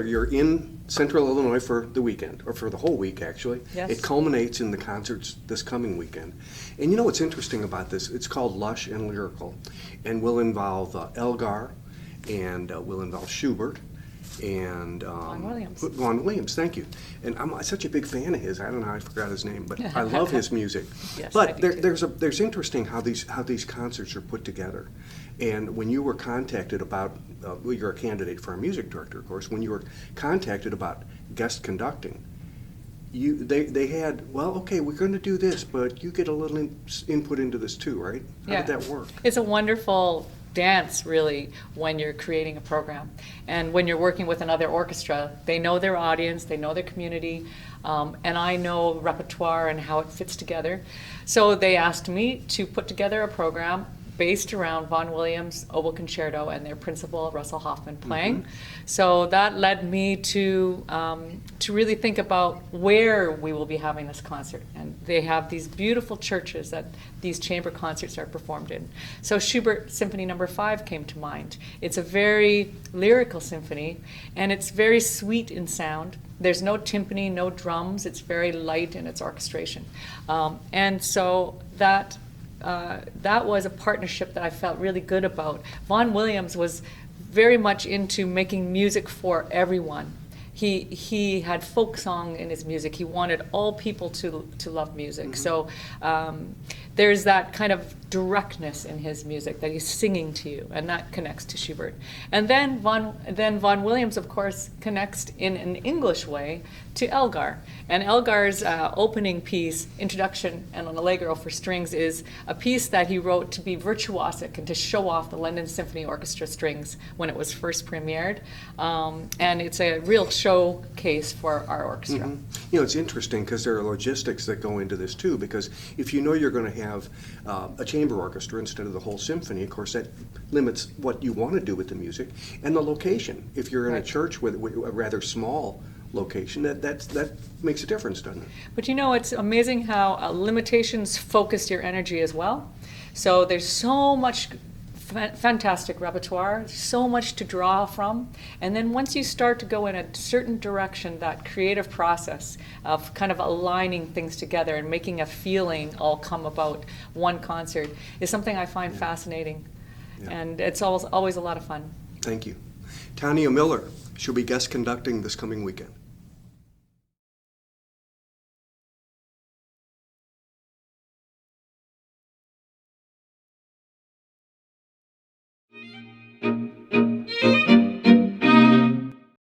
whether you're in Central Illinois for the weekend, or for the whole week actually, Yes. it culminates in the concerts this coming weekend. And you know what's interesting about this? It's called Lush and Lyrical, and will involve Elgar, and will involve Schubert, and Vaughan Williams, thank you. And I'm such a big fan of his. I don't know how I forgot his name, but I love his music. Yes, but I do too. there's interesting how these concerts are put together. And when you were contacted about, well, you're a candidate for a music director, of course. When you were contacted about guest conducting, they had, well, okay, we're going to do this, but you get a little input into this too, right? How did that work? It's a wonderful dance, really, when you're creating a program. And when you're working with another orchestra, they know their audience, they know their community, and I know repertoire and how it fits together. So they asked me to put together a program based around Vaughan Williams' Oboe Concerto and their principal, Russell Hoffman, playing. Mm-hmm. So that led me to really think about where we will be having this concert. And they have these beautiful churches that these chamber concerts are performed in. So Schubert Symphony No. 5 came to mind. It's a very lyrical symphony, and it's very sweet in sound. There's no timpani, no drums. It's very light in its orchestration. And so that was a partnership that I felt really good about. Vaughan Williams was very much into making music for everyone. He had folk song in his music. He wanted all people to love music. Mm-hmm. So there's that kind of directness in his music that he's singing to you, and that connects to Schubert. And then Vaughan Williams, of course, connects in an English way to Elgar. And Elgar's opening piece, Introduction and an Allegro for Strings, is a piece that he wrote to be virtuosic and to show off the London Symphony Orchestra strings when it was first premiered. And it's a real showcase for our orchestra. Mm-hmm. You know, it's interesting because there are logistics that go into this too, because if you know you're going to have a chamber orchestra instead of the whole symphony, of course that limits what you want to do with the music, and the location. If you're in a church with a rather small location, that makes a difference, doesn't it? But you know, it's amazing how limitations focus your energy as well. So there's so much fantastic repertoire, so much to draw from, and then once you start to go in a certain direction, that creative process of kind of aligning things together and making a feeling all come about one concert is something I find fascinating, and it's always a lot of fun. Thank you. Tania Miller, she'll be guest conducting this coming weekend.